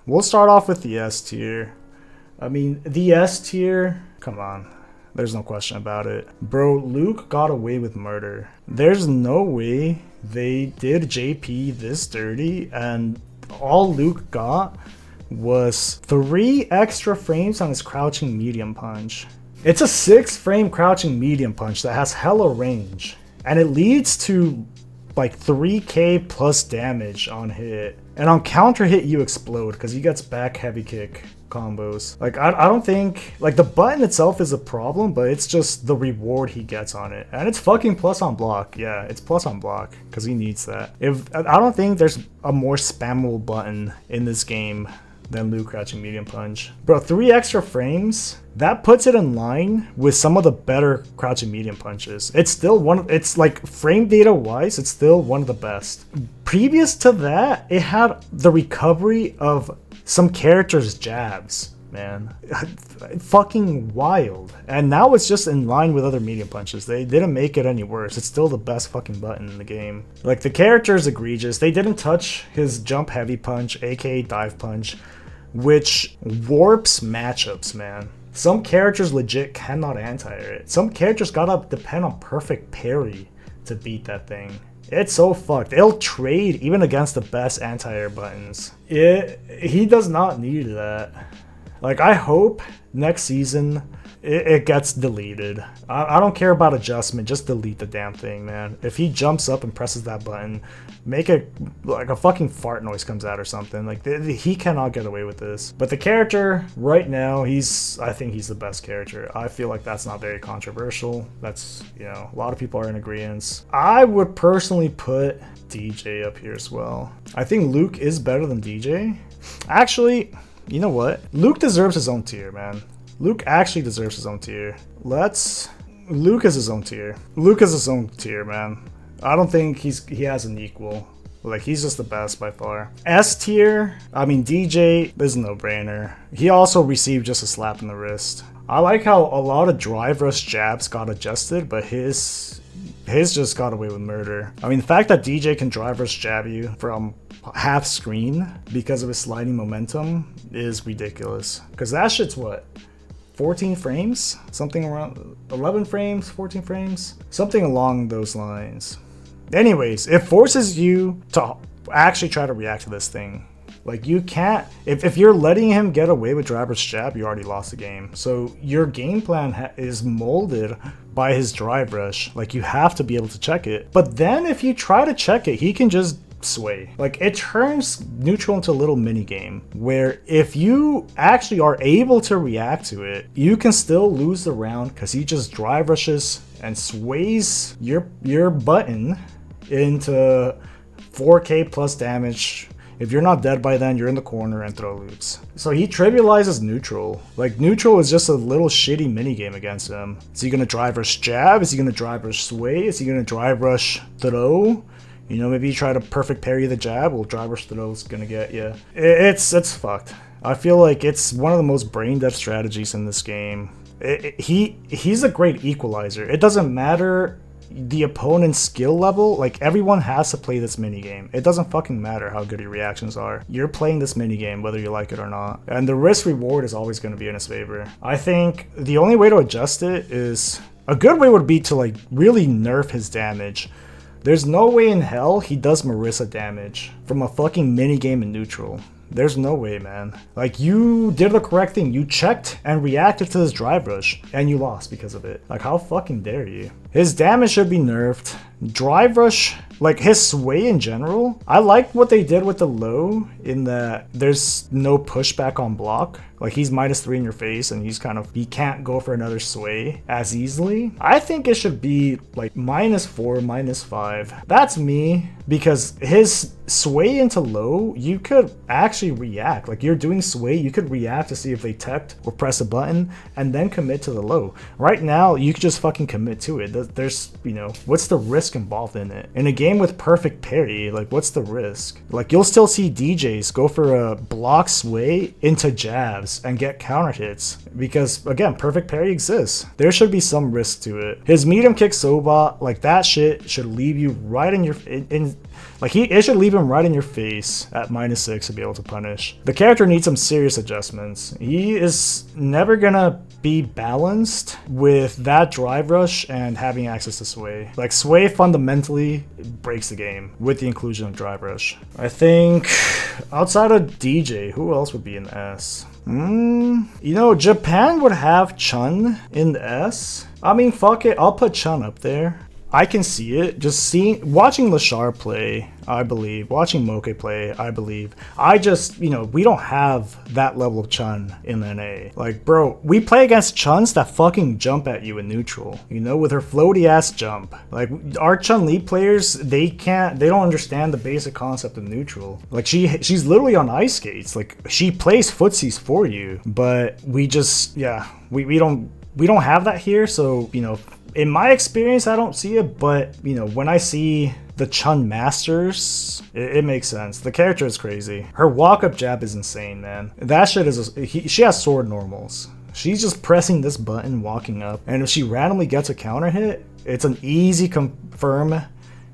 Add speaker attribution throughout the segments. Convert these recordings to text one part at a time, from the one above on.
Speaker 1: We'll start off with the S tier. I mean, the S tier, come on. There's no question about it. Bro, Luke got away with murder. There's no way they did JP this dirty and all Luke got was 3 extra frames on his crouching medium punch. It's a 6-frame crouching medium punch that has hella range, and it leads to like 3k plus damage on hit. And on counter hit you explode because he gets back heavy kick combos. Like I don't think like the button itself is a problem, but it's just the reward he gets on it. And it's fucking plus on block. Yeah, it's plus on block because he needs that. I don't think there's a more spammable button in this game than Luke crouching medium punch. Bro, 3 extra frames, that puts it in line with some of the better crouching medium punches. It's still it's like frame data wise, it's still one of the best. Previous to that, it had the recovery of some characters' jabs, man. Fucking wild. And now it's just in line with other medium punches. They didn't make it any worse. It's still the best fucking button in the game. Like, the character is egregious. They didn't touch his jump heavy punch, aka dive punch, which warps matchups, man. Some characters legit cannot anti-air it. Some characters gotta depend on perfect parry to beat that thing. It's so fucked. It'll trade even against the best anti-air buttons. He does not need that. Like, I hope next season it gets deleted. I don't care about adjustment, just delete the damn thing, man. If he jumps up and presses that button, make it like a fucking fart noise comes out or something. Like, he cannot get away with this. But the character right now, I think he's the best character. I feel like that's not very controversial. That's, you know, a lot of people are in agreement. I would personally put Dee Jay up here as well. I think Luke is better than Dee Jay. Actually, you know what? Luke deserves his own tier, man. Luke actually deserves his own tier. Luke is his own tier. Luke is his own tier, man. I don't think he has an equal. Like, he's just the best by far. S tier, I mean, Dee Jay is a no-brainer. He also received just a slap in the wrist. I like how a lot of drive rush jabs got adjusted, but his just got away with murder. I mean, the fact that Dee Jay can drive rush jab you from half screen because of his sliding momentum is ridiculous. Because that shit's what? 14 frames? Something around 11 frames, 14 frames? Something along those lines. Anyways, it forces you to actually try to react to this thing. Like, you can't, if you're letting him get away with driver's jab, you already lost the game. So your game plan is molded by his drive rush. Like, you have to be able to check it. But then if you try to check it, he can just sway. Like, it turns neutral into a little mini game where if you actually are able to react to it, you can still lose the round because he just drive rushes and sways your button into 4k plus damage. If you're not dead by then, you're in the corner and throw loops. So he trivializes neutral. Like, neutral is just a little shitty mini game against him. Is he gonna drive rush jab? Is he gonna drive rush sway? Is he gonna drive rush throw? You know, maybe you try to perfect parry the jab. Well, drive rush throw is gonna get you. It's fucked. I feel like it's one of the most brain dead strategies in this game. He's a great equalizer. It doesn't matter the opponent's skill level. Like, everyone has to play this minigame. It doesn't fucking matter how good your reactions are. You're playing this minigame whether you like it or not. And the risk reward is always going to be in his favor. I think the only way to adjust it is, a good way would be to like really nerf his damage. There's no way in hell he does Marisa damage from a fucking minigame in neutral. There's no way, man. Like, you did the correct thing. You checked and reacted to this drive rush, and you lost because of it. Like, how fucking dare you? His damage should be nerfed. Drive rush, like, his sway in general. I like what they did with the low in that there's no pushback on block. Like, he's -3 in your face, and he can't go for another sway as easily. I think it should be like -4, -5. That's me, because his sway into low, you could actually react. Like, you're doing sway, you could react to see if they teched or press a button and then commit to the low. Right now, you could just fucking commit to it. there's, you know, what's the risk involved in it? In a game with perfect parry, like, what's the risk? Like, you'll still see DJs go for a block sway into jabs and get counter hits because, again, perfect parry exists. There should be some risk to it. His medium kick soba, like, that shit should leave you right in your like, it should leave him right in your face at -6 to be able to punish. The character needs some serious adjustments. He is never gonna be balanced with that drive rush and having access to sway. Like, sway fundamentally breaks the game with the inclusion of drive rush. I think outside of DJ, who else would be in S? You know, Japan would have Chun in the S. I mean, fuck it, I'll put Chun up there. I can see it. Just watching Lashar play, I believe. Watching Moke play, I believe. I just, you know, we don't have that level of Chun in NA. Like, bro, we play against Chuns that fucking jump at you in neutral, you know, with her floaty ass jump. Like, our Chun-Li players, they don't understand the basic concept of neutral. Like, she's literally on ice skates. Like, she plays footsies for you, but we just, yeah, we don't have that here. So, you know, in my experience, I don't see it, but, you know, when I see the Chun Masters, it makes sense. The character is crazy. Her walk-up jab is insane, man. That shit is, she has sword normals. She's just pressing this button, walking up, and if she randomly gets a counter hit, it's an easy confirm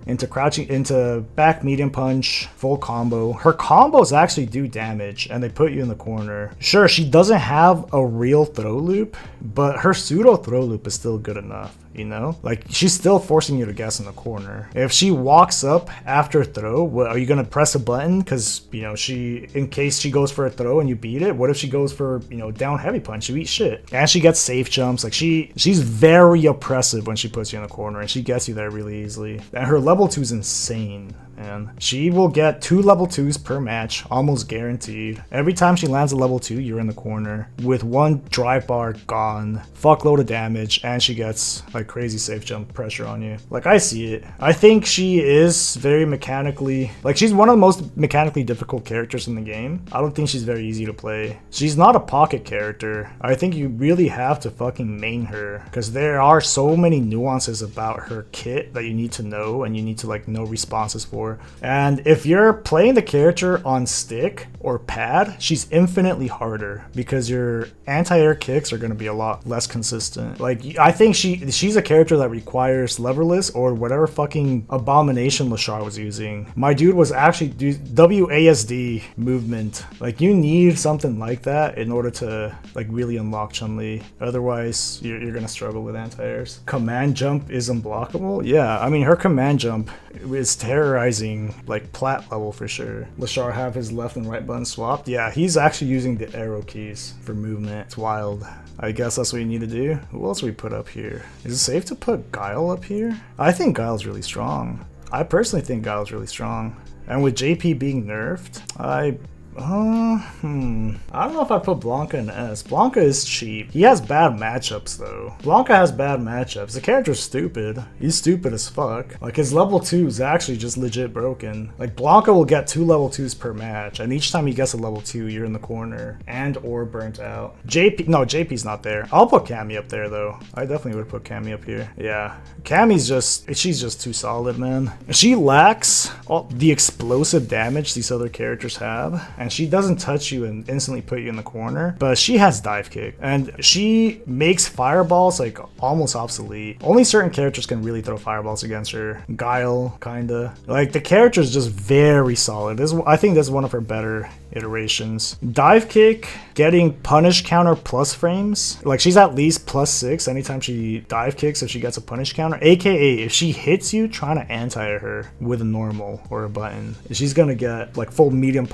Speaker 1: into crouching, into back medium punch, full combo. Her combos actually do damage and they put you in the corner. Sure, she doesn't have a real throw loop, but her pseudo throw loop is still good enough, you know? Like, she's still forcing you to guess in the corner. If she walks up after throw, what, are you gonna press a button? Cause, you know, in case she goes for a throw and you beat it, what if she goes for, you know, down heavy punch? You eat shit. And she gets safe jumps. Like, she's very oppressive when she puts you in the corner and she gets you there really easily. And her level 2 is insane, man. She will get 2 level 2s per match, almost guaranteed. Every time she lands a level 2, you're in the corner with 1 drive bar gone, fuckload of damage, and she gets like crazy safe jump pressure on you. Like, I see it. I think she is very mechanically, like, she's one of the most mechanically difficult characters in the game. I don't think she's very easy to play. She's not a pocket character. I think you really have to fucking main her because there are so many nuances about her kit that you need to know and you need to like know responses for. And if you're playing the character on stick or pad, she's infinitely harder because your anti-air kicks are going to be a lot less consistent. Like, I think she's a character that requires leverless or whatever fucking abomination Lashar was using. My dude was actually WASD movement. Like, you need something like that in order to like really unlock Chun-Li. Otherwise, you're going to struggle with anti-airs. Command jump is unblockable? Yeah, I mean, her command jump is terrorizing like plat level for sure. Lashar have his left and right button swapped. Yeah, he's actually using the arrow keys for movement. It's wild. I guess that's what you need to do. Who else we put up here? Is it safe to put Guile up here? I think Guile's really strong. I personally think Guile's really strong. And with JP being nerfed, I don't know if I put Blanka in S. Blanka is cheap. He has bad matchups though. Blanka has bad matchups. The character's stupid. He's stupid as fuck. Like, his level 2 is actually just legit broken. Like, Blanka will get 2 level 2s per match, and each time he gets a level 2, you're in the corner and or burnt out. JP's not there. I'll put Cammy up there though. I definitely would put Cammy up here. Yeah. She's just too solid, man. She lacks all the explosive damage these other characters have. And she doesn't touch you and instantly put you in the corner, but she has dive kick and she makes fireballs like almost obsolete. Only certain characters can really throw fireballs against her. Guile, kinda. Like, the character is just very solid. I think this is one of her better iterations. Dive kick, getting punish counter plus frames. Like, she's at least +6 anytime she dive kicks if she gets a punish counter. AKA, if she hits you trying to anti her with a normal or a button, she's gonna get like full medium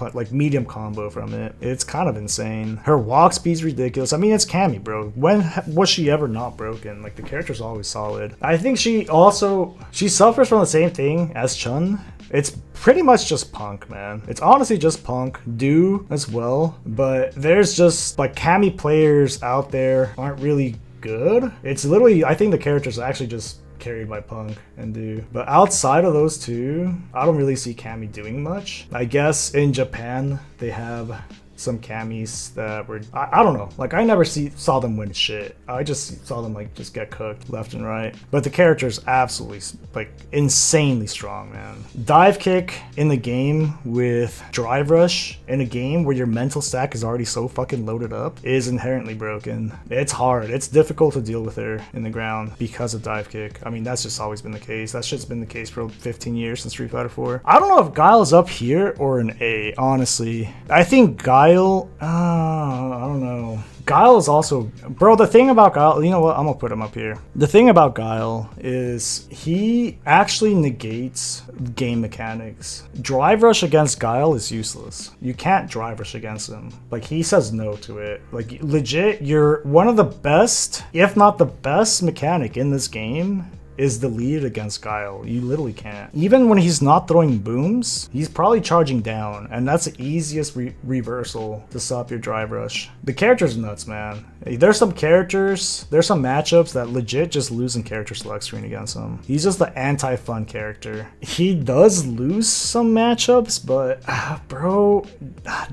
Speaker 1: combo from it. It's kind of insane. Her walk speed's ridiculous. I mean, it's Cammy, bro. When was she ever not broken? Like, the character's always solid. I think she suffers from the same thing as Chun. It's pretty much just punk, man. It's honestly just punk. Do as well, but there's just like Cammy players out there aren't really good. It's literally, I think the character's actually just carried by Punk and Do. But outside of those two, I don't really see Cammy doing much. I guess in Japan they have some Cammies that were, I don't know, like I never saw them win shit. I just saw them like just get cooked left and right. But the character's absolutely like insanely strong, man. Dive kick in the game with drive rush in a game where your mental stack is already so fucking loaded up is inherently broken. It's hard. It's difficult to deal with her in the ground because of dive kick. I mean, that's just always been the case. That shit's been the case for 15 years since Street Fighter 4. I don't know if Guile is up here or an A, honestly. I think Guile, I don't know. Guile is also, bro, the thing about Guile, you know what, I'm gonna put him up here. The thing about Guile is he actually negates game mechanics. Drive rush against Guile is useless. You can't drive rush against him. Like, he says no to it. Like, legit, you're one of the best, if not the best mechanic in this game is the lead against Guile. You literally can't. Even when he's not throwing booms, he's probably charging down, and that's the easiest reversal to stop your drive rush. The character's nuts, man. There's some characters, there's some matchups that legit just lose in character select screen against him. He's just the anti-fun character. He does lose some matchups, but bro,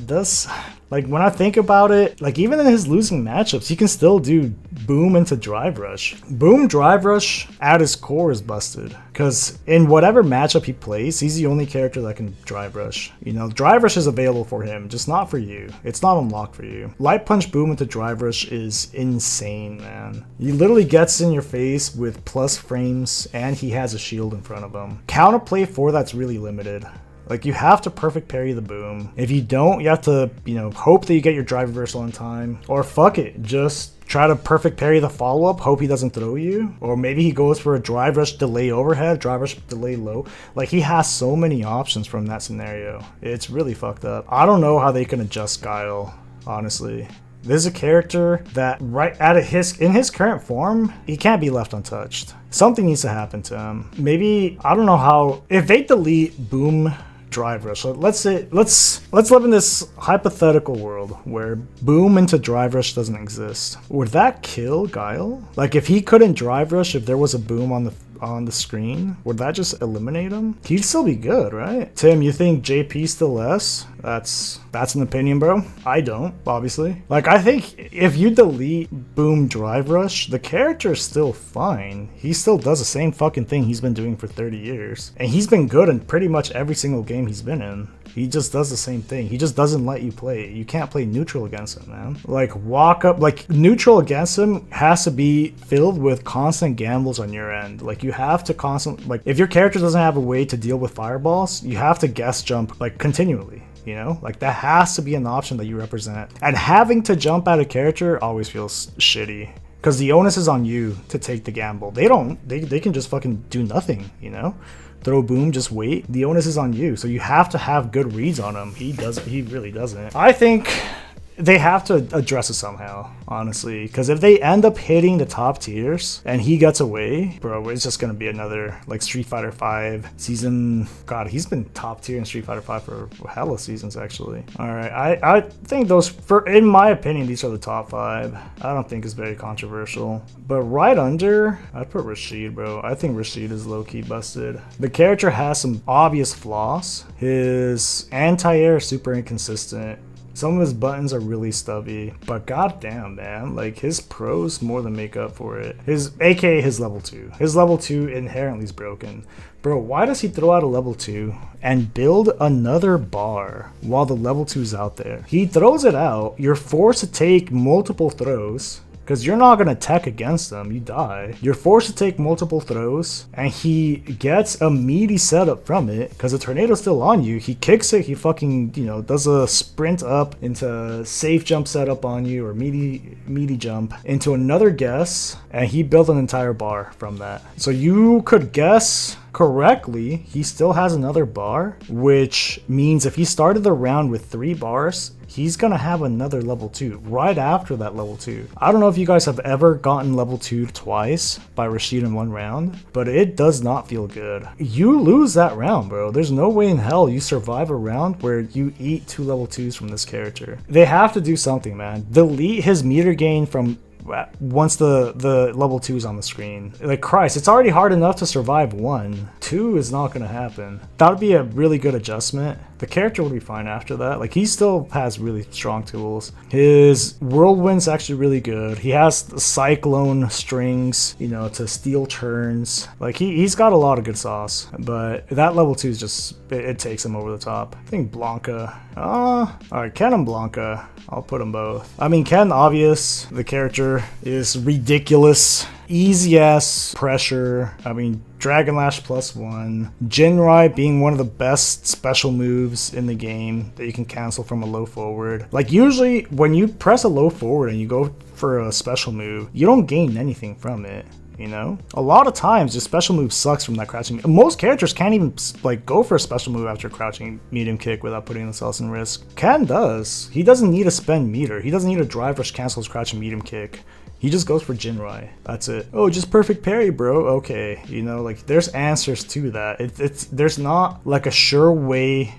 Speaker 1: does... Like, when I think about it, like, even in his losing matchups, he can still do boom into drive rush. Boom drive rush at his core is busted. Because in whatever matchup he plays, he's the only character that can drive rush. You know, drive rush is available for him, just not for you. It's not unlocked for you. Light punch boom into drive rush is insane, man. He literally gets in your face with plus frames, and he has a shield in front of him. Counterplay for that's really limited. Like, you have to perfect parry the boom. If you don't, you have to, you know, hope that you get your drive reversal in time. Or fuck it, just try to perfect parry the follow-up, hope he doesn't throw you. Or maybe he goes for a drive rush delay overhead, drive rush delay low. Like, he has so many options from that scenario. It's really fucked up. I don't know how they can adjust Guile, honestly. This is a character that in his current form, he can't be left untouched. Something needs to happen to him. Maybe, I don't know how, if they delete boom drive rush. So let's live in this hypothetical world where boom into drive rush doesn't exist. Would that kill Guile? Like, if he couldn't drive rush, if there was a boom on the screen, would that just eliminate him? He'd still be good, right? Tim, you think JP's still S? That's an opinion, bro. I don't, obviously. Like, I think if you delete boom drive rush, the character is still fine. He still does the same fucking thing he's been doing for 30 years. And he's been good in pretty much every single game he's been in. He just does the same thing. He just doesn't let you play. You can't play neutral against him, man. Like, walk up, like, neutral against him has to be filled with constant gambles on your end. Like, you have to constantly, like, if your character doesn't have a way to deal with fireballs, you have to guess jump, like, continually. You know, like, that has to be an option that you represent. And having to jump at a character always feels shitty. Because the onus is on you to take the gamble. They can just fucking do nothing, you know? Throw boom, just wait. The onus is on you. So you have to have good reads on him. He really doesn't. I think they have to address it somehow, honestly, because if they end up hitting the top tiers and he gets away, bro, it's just gonna be another, like, Street Fighter 5 season. God, he's been top tier in Street Fighter 5 for hella seasons, actually. All right, I think those, in my opinion, these are the top 5. I don't think it's very controversial, but right under, I'd put Rashid, bro. I think Rashid is low-key busted. The character has some obvious flaws. His anti-air is super inconsistent. Some of his buttons are really stubby, but goddamn, man, like, his pros more than make up for it. AKA his level 2. His level 2 inherently is broken. Bro, why does he throw out a level 2 and build another bar while the level 2 is out there? He throws it out, you're forced to take multiple throws, because you're not going to tech against them, you die. You're forced to take multiple throws, and he gets a meaty setup from it, because the tornado's still on you. He kicks it, he fucking, you know, does a sprint up into safe jump setup on you, or meaty jump, into another guess, and he built an entire bar from that. So you could guess correctly, he still has another bar, which means if he started the round with 3 bars, he's gonna have another level 2 right after that level 2. I don't know if you guys have ever gotten level 2 twice by Rashid in one round, but it does not feel good. You lose that round, bro. There's no way in hell you survive a round where you eat 2 level 2s from this character. They have to do something, man. Delete his meter gain from once the level 2 is on the screen. Like, Christ, it's already hard enough to survive 1. 2 is not gonna happen. That would be a really good adjustment. The character would be fine after that. Like, he still has really strong tools. His whirlwind's actually really good. He has the cyclone strings, you know, to steal turns. Like, he's got a lot of good sauce, but that level 2 is just, it takes him over the top. I think Blanka. Alright, Ken and Blanka. I'll put them both. I mean, Ken, obvious. The character is ridiculous. Easy ass pressure. I mean, Dragon Lash +1. Jinrai being one of the best special moves in the game that you can cancel from a low forward. Like, usually when you press a low forward and you go for a special move, you don't gain anything from it. You know, a lot of times the special move sucks from that crouching. Most characters can't even like go for a special move after crouching medium kick without putting themselves in risk. Ken does. He doesn't need to spend meter. He doesn't need a drive rush cancel his crouching medium kick. He just goes for Jinrai. That's it. Oh, just perfect parry, bro. Okay, you know, like, there's answers to that. There's not like a surefire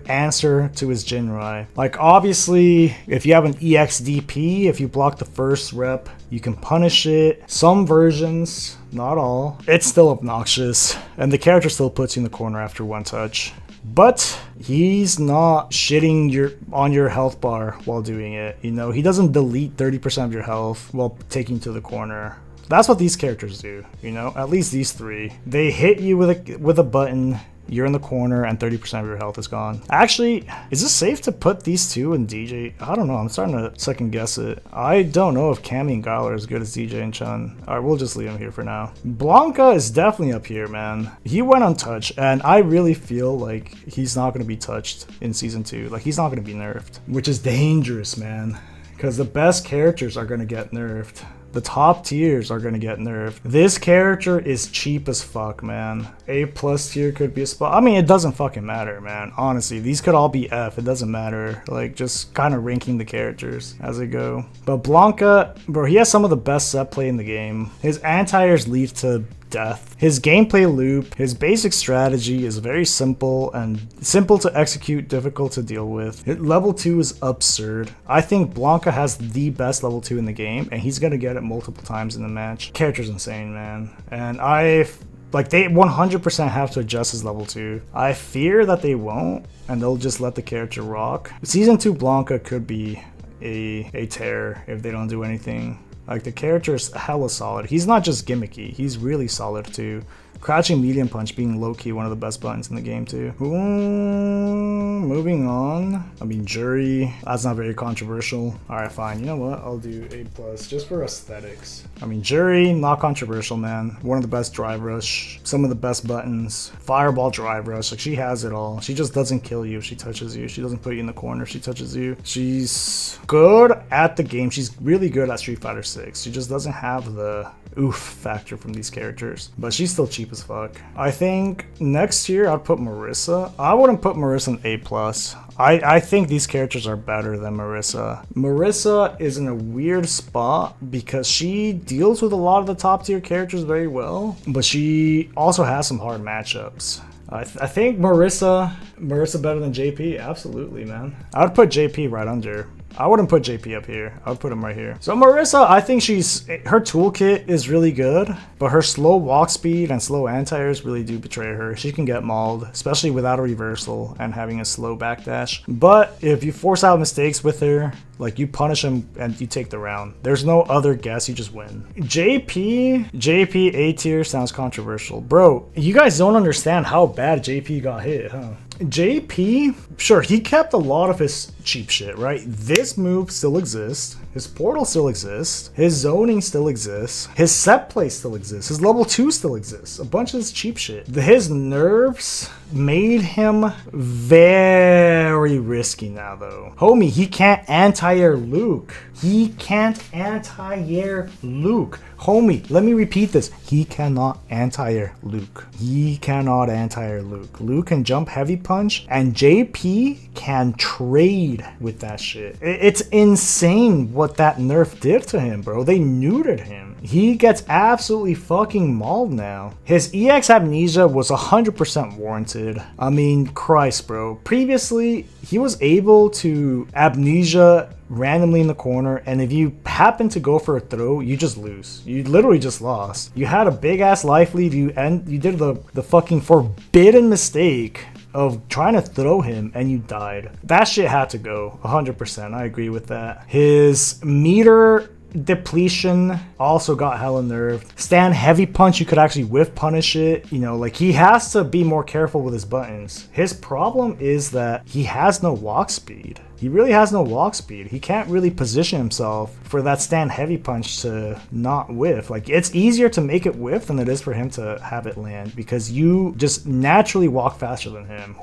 Speaker 1: answer to his Jinrai. Like, obviously, if you have an EXDP, if you block the first rep, you can punish it. Some versions, not all. It's still obnoxious, and the character still puts you in the corner after 1 touch. But he's not shitting on your health bar while doing it. You know, he doesn't delete 30% of your health while taking you to the corner. That's what these characters do, you know, at least these 3. They hit you with a button, you're in the corner, and 30% of your health is gone. Actually, is this safe to put these 2 in Dee Jay? I don't know, I'm starting to second guess it. I don't know if Cammy and Guile are as good as Dee Jay and Chun. Alright, we'll just leave him here for now. Blanka is definitely up here, man. He went untouched, and I really feel like he's not going to be touched in Season 2. Like, he's not going to be nerfed, which is dangerous, man, because the best characters are going to get nerfed. The top tiers are gonna get nerfed. This character is cheap as fuck, man. A+ tier could be a spot. I mean, it doesn't fucking matter, man. Honestly, these could all be F. It doesn't matter. Like, just kind of ranking the characters as they go. But Blanka, bro, he has some of the best set play in the game. His anti-airs lead to death. His gameplay loop, his basic strategy is very simple and simple to execute, difficult to deal with. Level 2 is absurd. I think Blanka has the best level 2 in the game, and he's gonna get it multiple times in the match. Character's insane, man. And like, they 100% have to adjust his level 2. I fear that they won't, and they'll just let the character rock. Season 2 Blanka could be a tear if they don't do anything. Like, the character is hella solid. He's not just gimmicky, he's really solid too. Crouching medium punch being low-key one of the best buttons in the game too. Moving on. I mean, Juri, that's not very controversial. Alright, fine. You know what? I'll do A+, just for aesthetics. I mean, Juri, not controversial, man. One of the best drive rush. Some of the best buttons. Fireball drive rush. Like, she has it all. She just doesn't kill you if she touches you. She doesn't put you in the corner if she touches you. She's good at the game. She's really good at Street Fighter 6. She just doesn't have the oof factor from these characters, but she's still cheap as fuck. I think next year I'd put Marisa. I wouldn't put Marisa in A+. I think these characters are better than Marisa. Marisa is in a weird spot because she deals with a lot of the top tier characters very well, but she also has some hard matchups. I think Marisa better than JP? Absolutely, man. I would put JP right under. I wouldn't put JP up here. I would put him right here. So Marisa, I think her toolkit is really good, but her slow walk speed and slow anti-airs really do betray her. She can get mauled, especially without a reversal and having a slow backdash. But if you force out mistakes with her, like, you punish him and you take the round. There's no other guess, you just win. JP A tier sounds controversial. Bro, you guys don't understand how bad JP got hit, huh? JP, sure, he kept a lot of his cheap shit, right? This move still exists. His portal still exists. His zoning still exists. His set play still exists. His level 2 still exists. A bunch of his cheap shit. His nerfs made him very risky now, though. Homie, he can't anti-air Luke. He can't anti-air Luke. Homie, let me repeat this. He cannot anti-air Luke. He cannot anti-air Luke. Luke can jump heavy punch, and JP can trade with that shit. It's insane what that nerf did to him, bro. They neutered him. He gets absolutely fucking mauled now. His EX amnesia was 100% warranted. I mean, Christ, bro. Previously, he was able to amnesia randomly in the corner, and if you happen to go for a throw, you just lose. You literally just lost. You had a big ass life lead, you did the fucking forbidden mistake of trying to throw him, and you died. That shit had to go 100%. I agree with that. His meter depletion also got hella nerfed. Stand heavy punch, you could actually whiff punish it. You know, like, he has to be more careful with his buttons. His problem is that he has no walk speed. He really has no walk speed. He can't really position himself for that stand heavy punch to not whiff. Like, it's easier to make it whiff than it is for him to have it land, because you just naturally walk faster than him.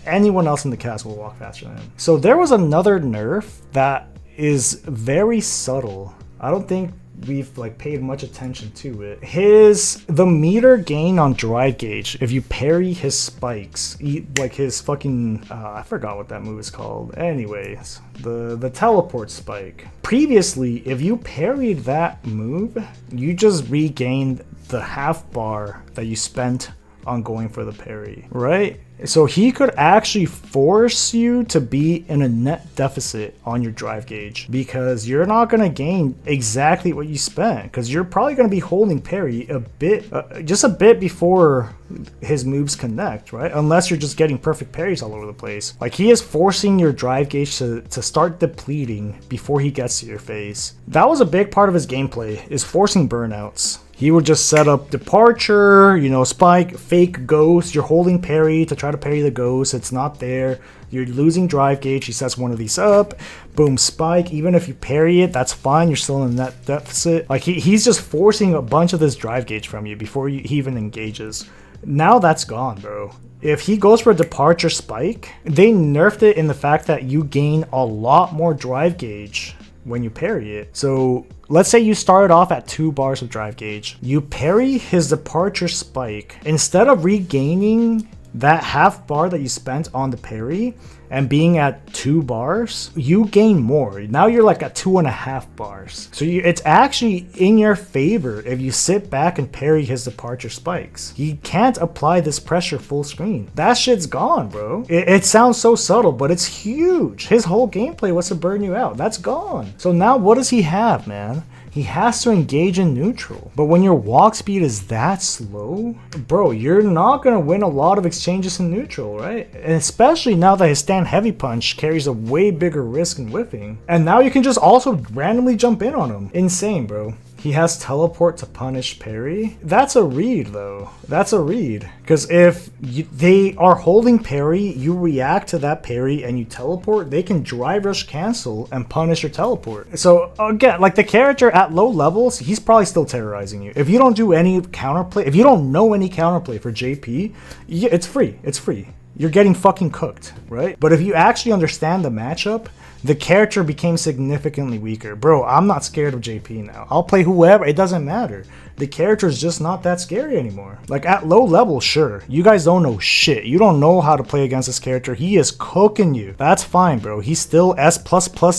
Speaker 1: Anyone else in the cast will walk faster than him. So there was another nerf that is very subtle. I don't think we've like paid much attention to it. The meter gain on drive gauge, if you parry his spikes, like his fucking I forgot what that move is called. Anyways, the teleport spike. Previously, if you parried that move, you just regained the half bar that you spent on going for the parry, right? So he could actually force you to be in a net deficit on your drive gauge, because you're not going to gain exactly what you spent, because you're probably going to be holding parry a bit, just a bit before his moves connect, right? Unless you're just getting perfect parries all over the place. Like, he is forcing your drive gauge to start depleting before he gets to your face. That was a big part of his gameplay, is forcing burnouts. He would just set up departure, you know, spike, fake ghost. You're holding parry to try to parry the ghost. It's not there. You're losing drive gauge. He sets one of these up. Boom, spike. Even if you parry it, that's fine. You're still in that deficit. Like, he's just forcing a bunch of this drive gauge from you before he even engages. Now that's gone, bro. If he goes for a departure spike, they nerfed it in the fact that you gain a lot more drive gauge when you parry it. So let's say you started off at 2 bars of drive gauge. You parry his departure spike. Instead of regaining that half bar that you spent on the parry and being at 2 bars, you gain more. Now you're like at 2.5 bars. So it's actually in your favor if you sit back and parry his departure spikes. He can't apply this pressure full screen. That shit's gone, bro. It sounds so subtle, but it's huge. His whole gameplay was to burn you out. That's gone. So now what does he have, man? He has to engage in neutral. But when your walk speed is that slow, bro, you're not going to win a lot of exchanges in neutral, right? And especially now that his stand heavy punch carries a way bigger risk in whiffing. And now you can just also randomly jump in on him. Insane, bro. He has teleport to punish parry. That's a read, though. That's a read. Because if they are holding parry, you react to that parry and you teleport, they can drive rush cancel and punish your teleport. So again, like, the character at low levels, he's probably still terrorizing you. If you don't do any counterplay, if you don't know any counterplay for JP, it's free. It's free. You're getting fucking cooked, right? But if you actually understand the matchup, the character became significantly weaker. Bro, I'm not scared of JP now. I'll play whoever, it doesn't matter. The character is just not that scary anymore. Like, at low level, sure. You guys don't know shit. You don't know how to play against this character. He is cooking you. That's fine, bro. He's still S++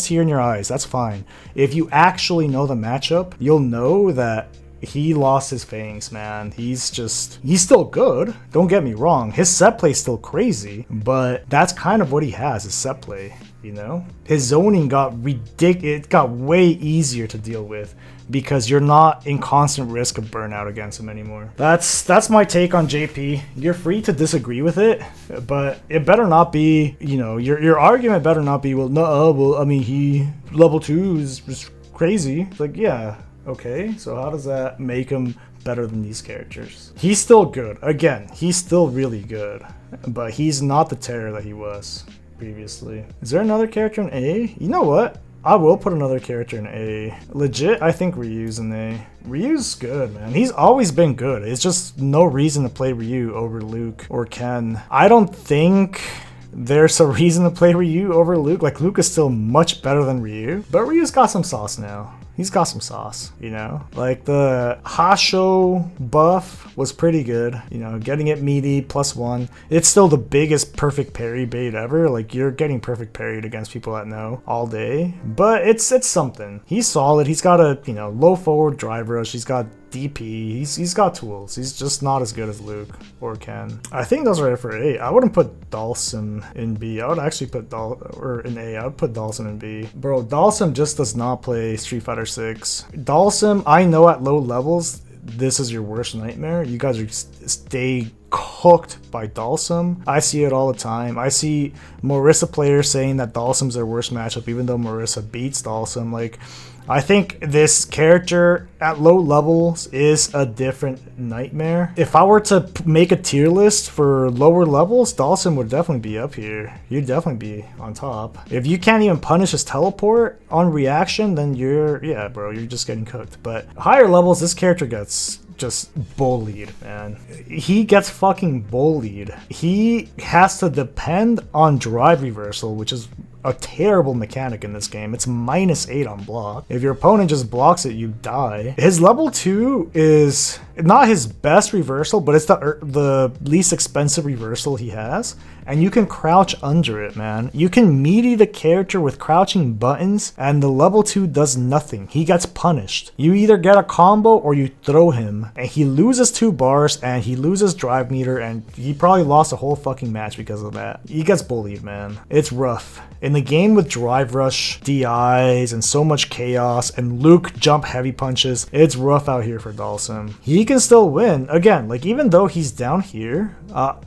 Speaker 1: tier in your eyes. That's fine. If you actually know the matchup, you'll know that he lost his fangs, man. He's still good. Don't get me wrong. His set play is still crazy, but that's kind of what he has, his set play, you know? His zoning got ridiculous. It got way easier to deal with because you're not in constant risk of burnout against him anymore. That's my take on JP. You're free to disagree with it, but it better not be, you know, your argument better not be, well, I mean, he level 2 is just crazy. It's like, yeah. Okay, so how does that make him better than these characters? He's still good. Again, he's still really good, but he's not the terror that he was previously. Is there another character in A? You know what? I will put another character in A. Legit, I think Ryu's in A. Ryu's good, man. He's always been good. It's just no reason to play Ryu over Luke or Ken. I don't think there's a reason to play Ryu over Luke. Like, Luke is still much better than Ryu, but Ryu's got some sauce now. he's got some sauce, you know? Like the Hasho buff was pretty good, you know, getting it meaty +1. It's still the biggest perfect parry bait ever. Like you're getting perfect parried against people that know all day, but it's something. He's solid. He's got a, you know, low forward drive rush. He's got DP. He's got tools. He's just not as good as Luke or Ken. I think those are it for A. I wouldn't put Dhalsim in B. I would actually put in A. I would put Dhalsim in B. Bro, Dhalsim just does not play Street Fighter 6. Dhalsim, I know at low levels, this is your worst nightmare. You guys are stay cooked by Dhalsim. I see it all the time. I see Marisa players saying that Dhalsim's their worst matchup, even though Marisa beats Dhalsim. Like, I think this character at low levels is a different nightmare. If I were to make a tier list for lower levels, Dhalsim would definitely be up here. You'd definitely be on top. If you can't even punish his teleport on reaction, then yeah, bro, you're just getting cooked. But higher levels, this character gets just bullied, man. He gets fucking bullied. He has to depend on drive reversal, which is a terrible mechanic in this game. It's -8 on block. If your opponent just blocks it, you die. His level 2 is not his best reversal, but it's the least expensive reversal he has. And you can crouch under it, man. You can meaty the character with crouching buttons, and the level 2 does nothing. He gets punished. You either get a combo or you throw him, and he loses 2 bars, and he loses drive meter, and he probably lost a whole fucking match because of that. He gets bullied, man. It's rough. In the game with drive rush, DIs, and so much chaos, and Luke jump heavy punches, it's rough out here for Dhalsim. He can still win. Again, like even though he's down here,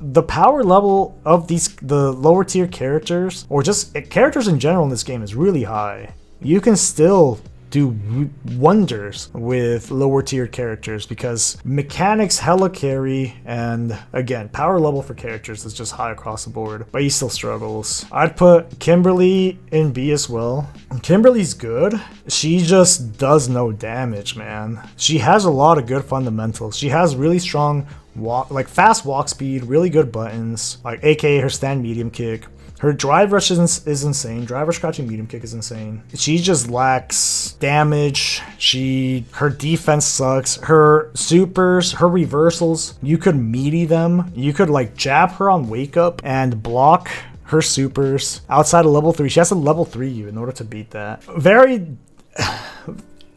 Speaker 1: the power level of the lower tier characters, or just characters in general in this game, is really high. You can still do wonders with lower tier characters because mechanics hella carry, and again, power level for characters is just high across the board, but he still struggles. I'd put Kimberly in B as well. Kimberly's good. She just does no damage, man. She has a lot of good fundamentals. She has really strong fast walk speed, really good buttons, like aka her stand medium kick. Her drive rush is insane. Drive rush crouching medium kick is insane. She just lacks damage. Her defense sucks. Her supers, her reversals, you could meaty them. You could like jab her on wake up and block her supers outside of level 3. She has to level 3 you in order to beat that.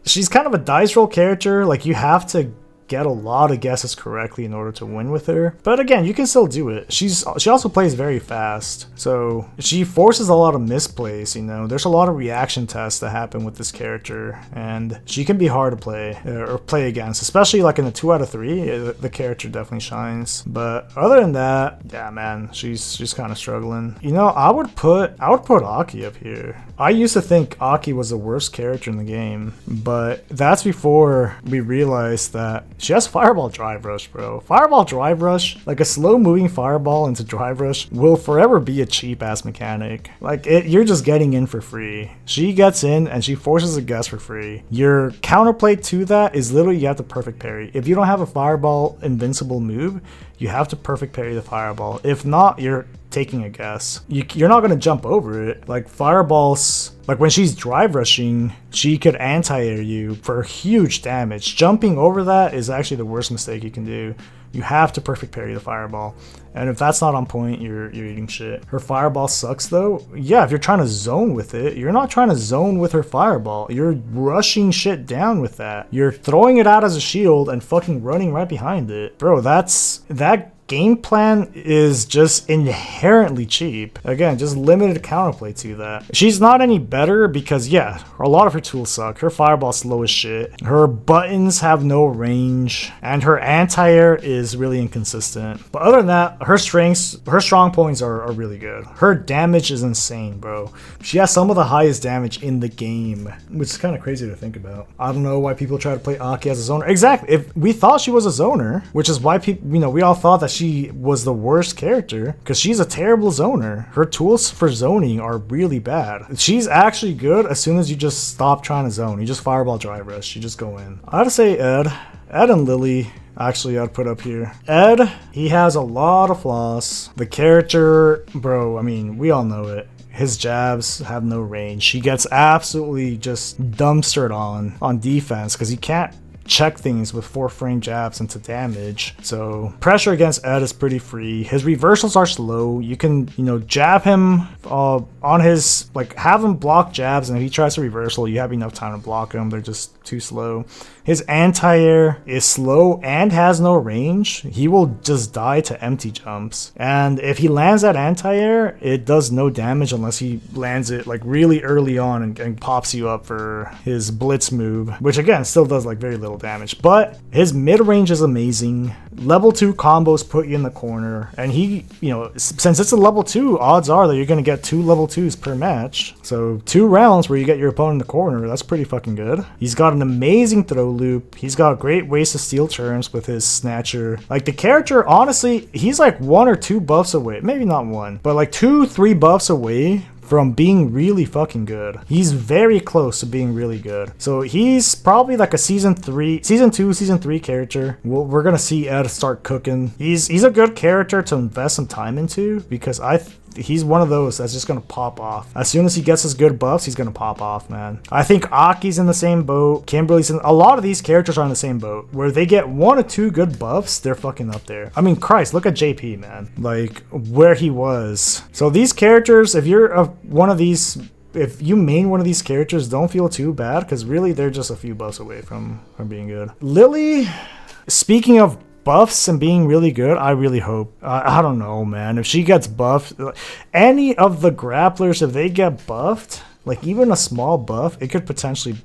Speaker 1: She's kind of a dice roll character. Like you have to get a lot of guesses correctly in order to win with her, but again, you can still do it. She also plays very fast, so she forces a lot of misplays, you know. There's a lot of reaction tests that happen with this character, and she can be hard to play or play against, especially like in the 2 out of 3. The character definitely shines, but other than that, yeah, man, she's kind of struggling. You know, I would put Aki up here. I used to think Aki was the worst character in the game, but that's before we realized that she has Fireball Drive Rush, bro. Fireball Drive Rush, like a slow moving fireball into Drive Rush, will forever be a cheap ass mechanic. Like you're just getting in for free. She gets in and she forces a guess for free. Your counterplay to that is literally you have to perfect parry. If you don't have a Fireball invincible move, you have to perfect parry the Fireball. If not, you're taking a guess. You're not going to jump over it. Like Fireballs, like when she's drive rushing, she could anti-air you for huge damage. Jumping over that is actually the worst mistake you can do. You have to perfect parry the Fireball. And if that's not on point, you're eating shit. Her Fireball sucks though. Yeah, if you're trying to zone with it, you're not trying to zone with her Fireball. You're rushing shit down with that. You're throwing it out as a shield and fucking running right behind it. Bro, that game plan is just inherently cheap. Again, just limited counterplay to that. She's not any better because, yeah, a lot of her tools suck. Her Fireball's slow as shit. Her buttons have no range, and her anti-air is really inconsistent. But other than that, her strong points are really good. Her damage is insane, bro. She has some of the highest damage in the game, which is kind of crazy to think about. I don't know why people try to play Aki as a zoner. Exactly. If we thought she was a zoner, which is why people, we all thought that she was the worst character, because she's a terrible zoner. Her tools for zoning are really bad. She's actually good as soon as you just stop trying to zone. You just Fireball Drive Rush. You just go in. I'd say Ed and Lily. Actually, I'd put up here. Ed, he has a lot of flaws. The character, bro, I mean, we all know it. his jabs have no range. He gets absolutely just dumpstered on defense because he can't check things with 4-frame jabs into damage. So pressure against Ed is pretty free. His reversals are slow. You can, jab him on his, have him block jabs, and if he tries to reversal, you have enough time to block him. They're just too slow. His anti-air is slow and has no range. He will just die to empty jumps. And if he lands that anti-air, it does no damage unless he lands it really early on and pops you up for his blitz move, which again still does very little damage. But his mid-range is amazing. Level 2 combos put you in the corner, and he, since it's a level 2, odds are that you're going to get 2 level 2s per match. So 2 rounds where you get your opponent in the corner, that's pretty fucking good. He's got an amazing throw loop. He's got great ways to steal turns with his snatcher. The character, honestly, he's 1 or 2 buffs away. Maybe not 1, but 2-3 buffs away from being really fucking good. He's very close to being really good. So he's probably a season 2, season 3 character. We're gonna see Ed start cooking. He's a good character to invest some time into because he's one of those that's just gonna pop off. As soon as he gets his good buffs, he's gonna pop off, man. I think Aki's in the same boat. Kimberly's a lot of these characters are in the same boat. Where they get 1 or 2 good buffs, they're fucking up there. I mean, Christ, look at JP, man. Where he was. So these characters, if you're if you main one of these characters, don't feel too bad, because really they're just a few buffs away from being good. Lily, speaking of buffs and being really good, I really hope, I don't know, man, if she gets buffed, any of the grapplers, if they get buffed, even a small buff, it could potentially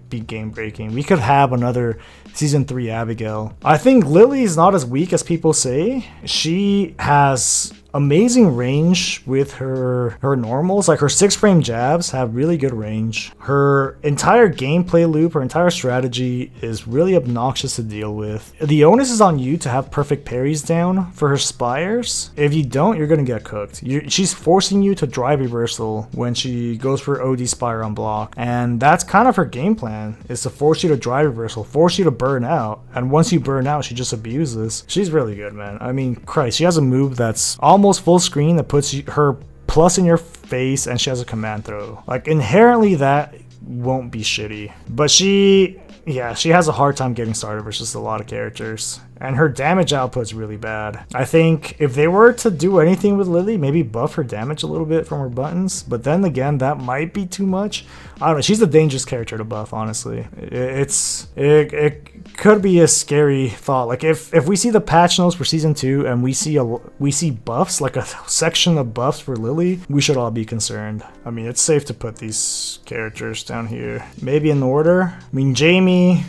Speaker 1: be game breaking. We could have another season 3 Abigail. I think Lily is not as weak as people say. She has amazing range with her normals. Her 6-frame jabs have really good range. Her entire gameplay loop, her entire strategy is really obnoxious to deal with. The onus is on you to have perfect parries down for her spires. If you don't, you're gonna get cooked. She's forcing you to drive reversal when she goes for OD spire on block, and that's kind of her game plan, is to force you to drive reversal, force you to burn out, and once you burn out, she just abuses. She's really good, man. I mean, Christ, she has a move that's almost full screen that puts her plus in your face, and she has a command throw. Inherently that won't be shitty, but she has a hard time getting started versus a lot of characters, and her damage output's really bad. I think if they were to do anything with Lily, maybe buff her damage a little bit from her buttons, but then again, that might be too much. I don't know, she's a dangerous character to buff, honestly. It could be a scary thought. If we see the patch notes for season 2 and we see buffs, a section of buffs for Lily, we should all be concerned. I mean, it's safe to put these characters down here, maybe in order. I mean, Jamie,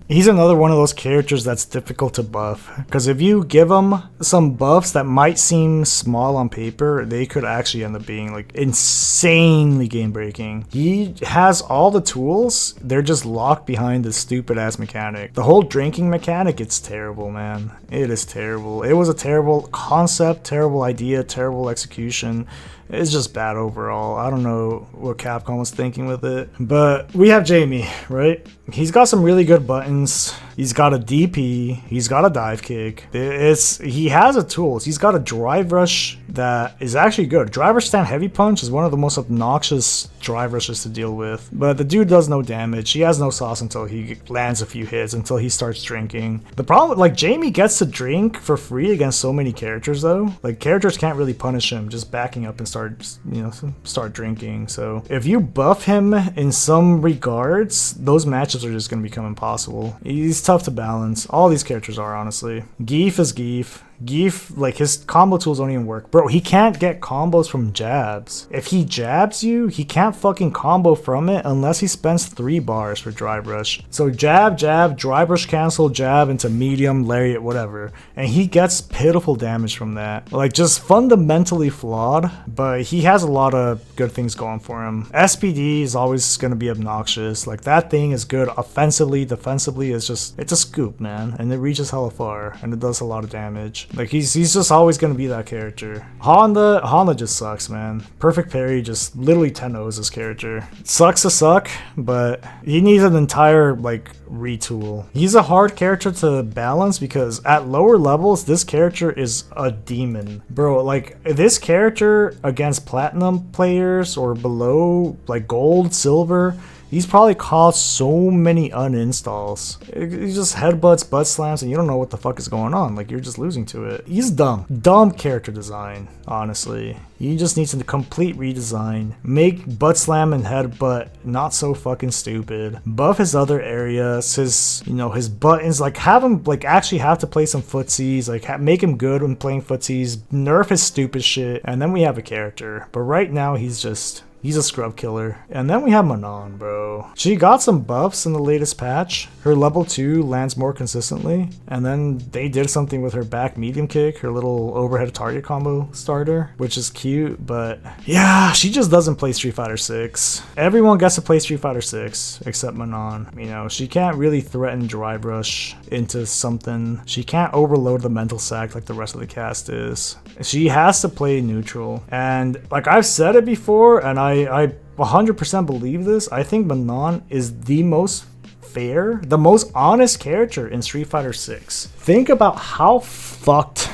Speaker 1: he's another one of those characters that's difficult to buff, because if you give him some buffs that might seem small on paper, they could actually end up being insanely game breaking. He has all the tools, they're just locked behind this stupid ass mechanic. The whole drinking mechanic, it's terrible, man. It is terrible. It was a terrible concept, terrible idea, terrible execution. It's just bad overall. I don't know what Capcom was thinking with it. But we have Jamie, right? He's got some really good buttons. He's got a DP. He's got a dive kick. He has a tools. He's got a drive rush that is actually good. Driver stand heavy punch is one of the most obnoxious drive rushes to deal with. But the dude does no damage. He has no sauce until he lands a few hits, until he starts drinking. The problem, Jamie gets to drink for free against so many characters, though. Characters can't really punish him just backing up and start drinking. So if you buff him in some regards, those matchups are just going to become impossible. He's tough to balance. All these characters are, honestly. Geef is Geef. Geef, his combo tools don't even work. Bro, he can't get combos from jabs. If he jabs you, he can't fucking combo from it unless he spends 3 bars for drive rush. So jab, drive rush cancel, jab into medium, lariat, whatever. And he gets pitiful damage from that. Just fundamentally flawed, but he has a lot of good things going for him. SPD is always going to be obnoxious. That thing is good offensively, defensively, it's a scoop, man. And it reaches hella far, and it does a lot of damage. damage. Like he's just always gonna be that character. Honda just sucks, man. Perfect parry just literally 10-0s this character. Sucks to suck, but he needs an entire like retool. He's a hard character to balance because at lower levels this character is a demon. Bro, like this character against platinum players or below, like gold, silver, he's probably caused so many uninstalls. He just headbutts, butt slams, and you don't know what the fuck is going on. Like, you're just losing to it. He's dumb. Dumb character design, honestly. He just needs a complete redesign. Make butt slam and headbutt not so fucking stupid. Buff his other areas, his, you know, his buttons. Like, have him, like, actually have to play some footsies. Like, make him good when playing footsies. Nerf his stupid shit. And then we have a character. But right now, he's a scrub killer. And then we have Manon, bro. She got some buffs in the latest patch. Her level 2 lands more consistently. And then they did something with her back medium kick, her little overhead target combo starter, which is cute, but yeah, she just doesn't play Street Fighter 6. Everyone gets to play Street Fighter 6 except Manon. You know, she can't really threaten dry brush into something. She can't overload the mental sack like the rest of the cast is. She has to play neutral. And like I've said it before, and I 100% believe this. I think Manon is the most fair, the most honest character in Street Fighter 6. Think about how fucked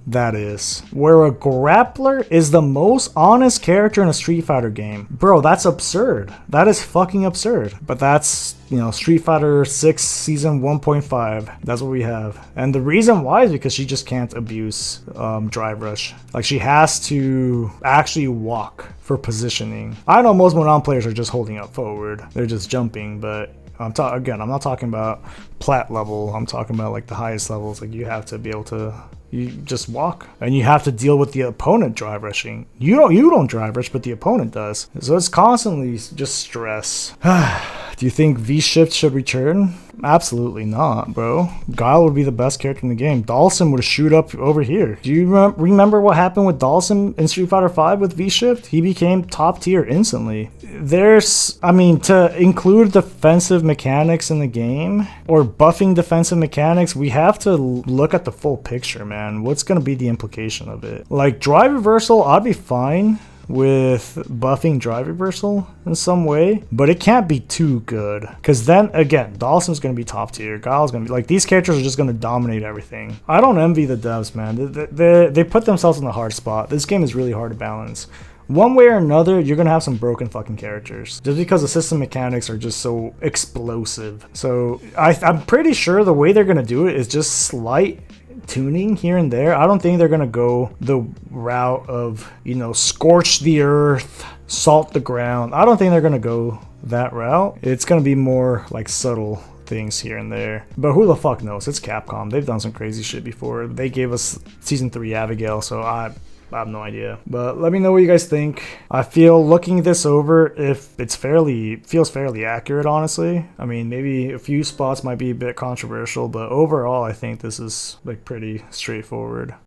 Speaker 1: that is. Where a grappler is the most honest character in a Street Fighter game. Bro, that's absurd. That is fucking absurd. But that's, you know, Street Fighter 6 Season 1.5. That's what we have. And the reason why is because she just can't abuse drive rush. Like, she has to actually walk for positioning. I know most Manon players are just holding up forward. They're just jumping, but I'm not talking about plat level. I'm talking about like the highest levels. Like, you have to be able to, you just walk, and you have to deal with the opponent drive rushing. You don't drive rush, but the opponent does. So it's constantly just stress. Do you think V-Shift should return? Absolutely not, bro. Guile would be the best character in the game. Dhalsim would shoot up over here. Do you remember what happened with Dhalsim in Street Fighter 5 with V-Shift? He became top tier instantly. To include defensive mechanics in the game, or buffing defensive mechanics, we have to look at the full picture, man. What's going to be the implication of it? Like, drive reversal, I'd be fine with buffing drive reversal in some way, but it can't be too good, because then again, Dhalsim's gonna be top tier, Guile's gonna be like, these characters are just gonna dominate everything. I don't envy the devs, man. They put themselves in a hard spot. This game is really hard to balance. One way or another, you're gonna have some broken fucking characters, just because the system mechanics are just so explosive. So I'm pretty sure the way they're gonna do it is just slight tuning here and there. I don't think they're gonna go the route of, you know, scorch the earth, salt the ground. I don't think they're gonna go that route. It's gonna be more like subtle things here and there. But who the fuck knows? It's Capcom. They've done some crazy shit before. They gave us Season 3 Abigail, so I have no idea. But let me know what you guys think. I feel, looking this over, if it's feels fairly accurate, honestly. I mean, maybe a few spots might be a bit controversial, but overall I think this is like pretty straightforward.